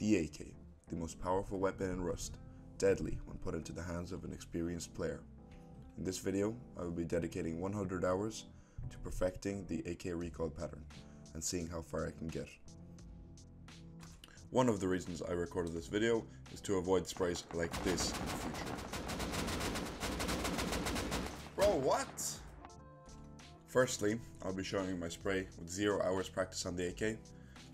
The AK, the most powerful weapon in Rust, deadly when put into the hands of an experienced player. In this video, I will be dedicating 100 hours to perfecting the AK Recoil pattern and seeing how far I can get. One of the reasons I recorded this video is to avoid sprays like this in the future. Bro, what? Firstly, I'll be showing you my spray with 0 hours practice on the AK.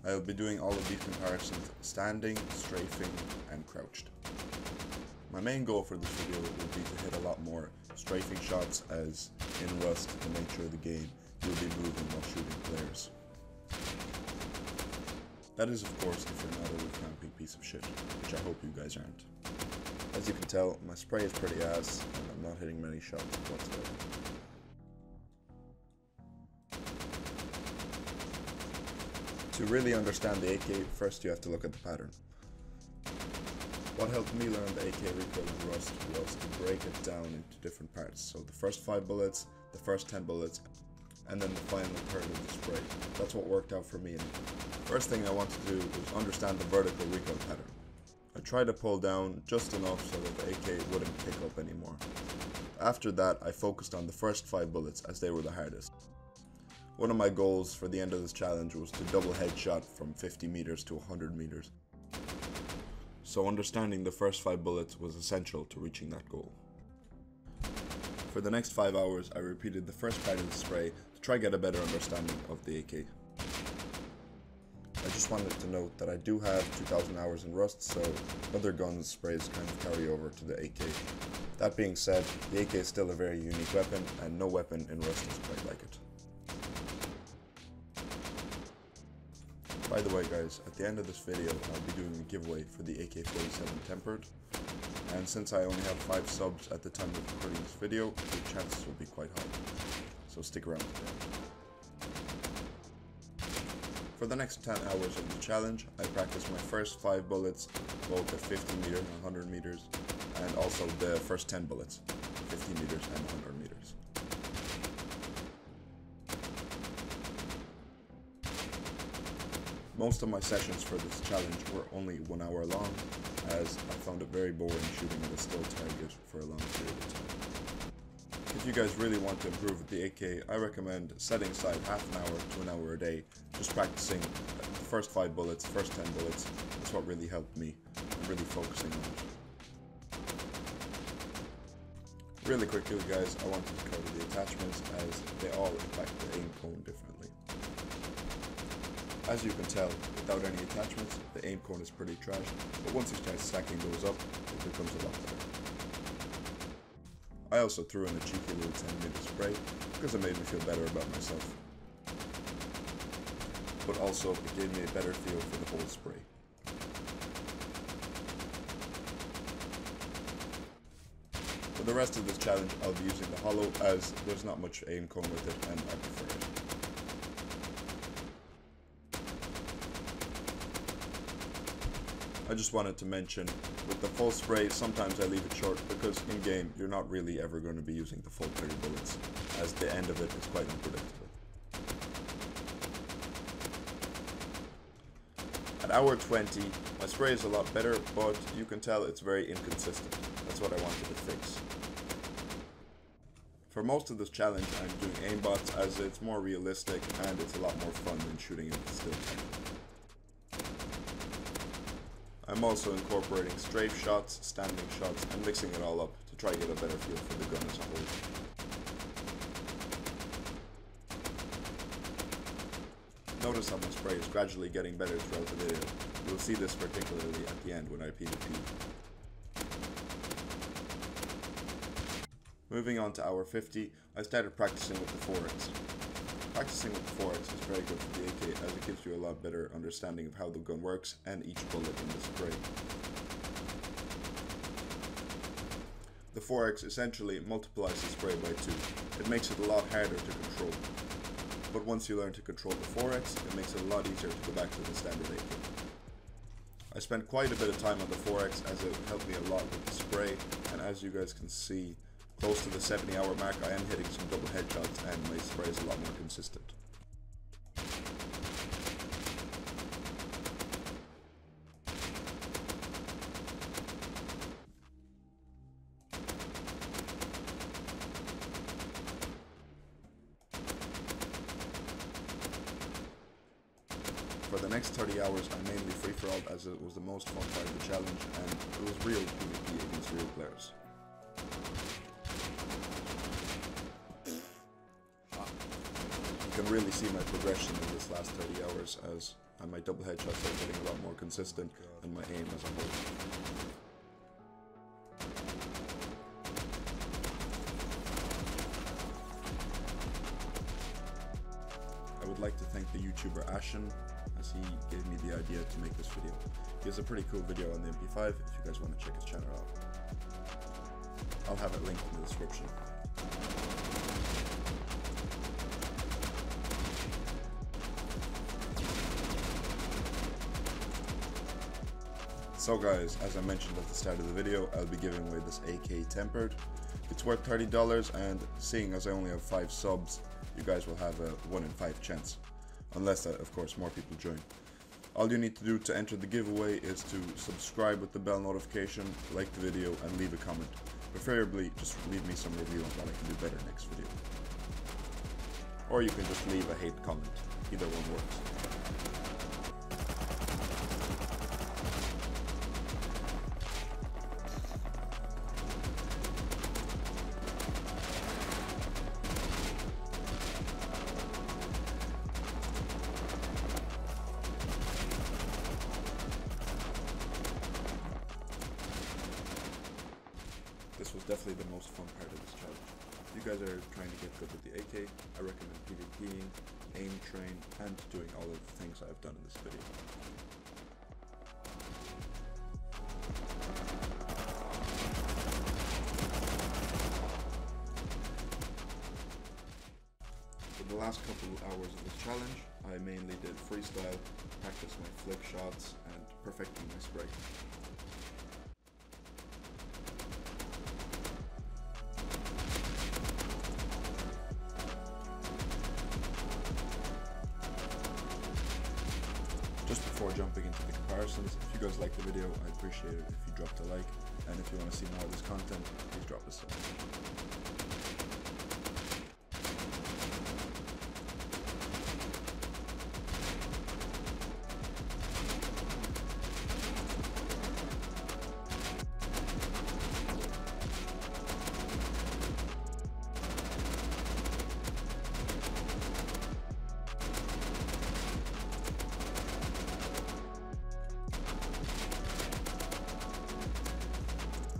I'll be doing all of these comparisons standing, strafing and crouched. My main goal for this video will be to hit a lot more strafing shots, as in Rust, the nature of the game, you'll be moving while shooting players. That is of course if you're not a roof camping piece of shit, which I hope you guys aren't. As you can tell, my spray is pretty ass and I'm not hitting many shots whatsoever. To really understand the AK, first you have to look at the pattern. What helped me learn the AK Recoil in Rust was to break it down into different parts. So the first 5 bullets, the first 10 bullets, and then the final third of the spray. That's what worked out for me. And first thing I wanted to do was understand the vertical recoil pattern. I tried to pull down just enough so that the AK wouldn't kick up anymore. After that, I focused on the first 5 bullets as they were the hardest. One of my goals for the end of this challenge was to double headshot from 50 meters to 100 meters. So understanding the first 5 bullets was essential to reaching that goal. For the next 5 hours, I repeated the first part of the spray to try get a better understanding of the AK. I just wanted to note that I do have 2000 hours in Rust, so other guns sprays kind of carry over to the AK. That being said, the AK is still a very unique weapon, and no weapon in Rust is quite like it. By the way guys, at the end of this video I'll be doing a giveaway for the AK-47 Tempered, and since I only have 5 subs at the time of recording this video, the chances will be quite high, so stick around to the end. For the next 10 hours of the challenge, I practiced my first 5 bullets, both at 50 meters and 100 meters, and also the first 10 bullets, 50 meters and 100 meters. Most of my sessions for this challenge were only 1 hour long, as I found it very boring shooting at a still target for a long period of time. If you guys really want to improve with the AK, I recommend setting aside half an hour to an hour a day, just practicing the first 5 bullets, first 10 bullets. That's what really helped me. I'm really focusing on it. Really quickly guys, I wanted to cover the attachments as they all impact the aim cone differently. As you can tell, without any attachments, the aim cone is pretty trash, but once you start stacking those up, it becomes a lot better. I also threw in a cheeky little 10-minute spray, because it made me feel better about myself. But also, it gave me a better feel for the whole spray. For the rest of this challenge, I'll be using the hollow, as there's not much aim cone with it, and I prefer it. I just wanted to mention, with the full spray, sometimes I leave it short because in game you're not really ever going to be using the full 30 bullets, as the end of it is quite unpredictable. At hour 20, my spray is a lot better, but you can tell it's very inconsistent. That's what I wanted to fix. For most of this challenge I'm doing Aimbots, as it's more realistic and it's a lot more fun than shooting in the still target. I'm also incorporating strafe shots, standing shots, and mixing it all up to try to get a better feel for the gun as a whole. Notice how my spray is gradually getting better throughout the video. You'll see this particularly at the end when I PvP. Moving on to hour 50, I started practicing with the 4X. Practicing with the 4X is very good for the AK, as it gives you a lot better understanding of how the gun works and each bullet in the spray. The 4X essentially multiplies the spray by 2. It makes it a lot harder to control. But once you learn to control the 4X, it makes it a lot easier to go back to the standard AK. I spent quite a bit of time on the 4X as it helped me a lot with the spray, and as you guys can see, close to the 70-hour mark, I am hitting some double headshots and my spray is a lot more consistent. next 30 hours I mainly free-for-alled as it was the most fun part of the challenge and it was real PvP against real players. You can really see my progression in this last 30 hours as my double headshots are getting a lot more consistent and my aim as a whole. I would like to thank the YouTuber Ashen as he gave me the idea to make this video. He has a pretty cool video on the MP5 if you guys want to check his channel out. I'll have it linked in the description. So guys, as I mentioned at the start of the video, I'll be giving away this AK Tempered. It's worth $30 and seeing as I only have 5 subs, you guys will have a 1 in 5 chance. Unless, of course, more people join. All you need to do to enter the giveaway is to subscribe with the bell notification, like the video and leave a comment. Preferably, just leave me some review on what I can do better next video. Or you can just leave a hate comment. Either one works. This was definitely the most fun part of this challenge. If you guys are trying to get good with the AK, I recommend PvPing, aim train, and doing all of the things I've done in this video. For the last couple of hours of this challenge, I mainly did freestyle, practice my flick shots, and perfecting my spray. Just before jumping into the comparisons, if you guys like the video, I'd appreciate it if you dropped a like, and if you want to see more of this content, please drop a sub.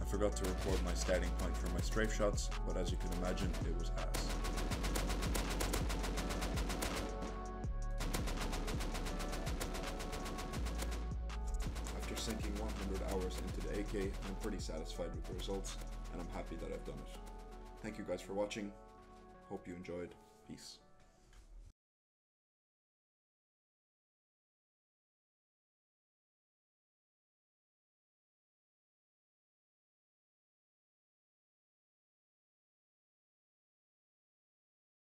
I forgot to record my starting point for my strafe shots, but as you can imagine, it was ass. After sinking 100 hours into the AK, I'm pretty satisfied with the results, and I'm happy that I've done it. Thank you guys for watching. Hope you enjoyed. Peace.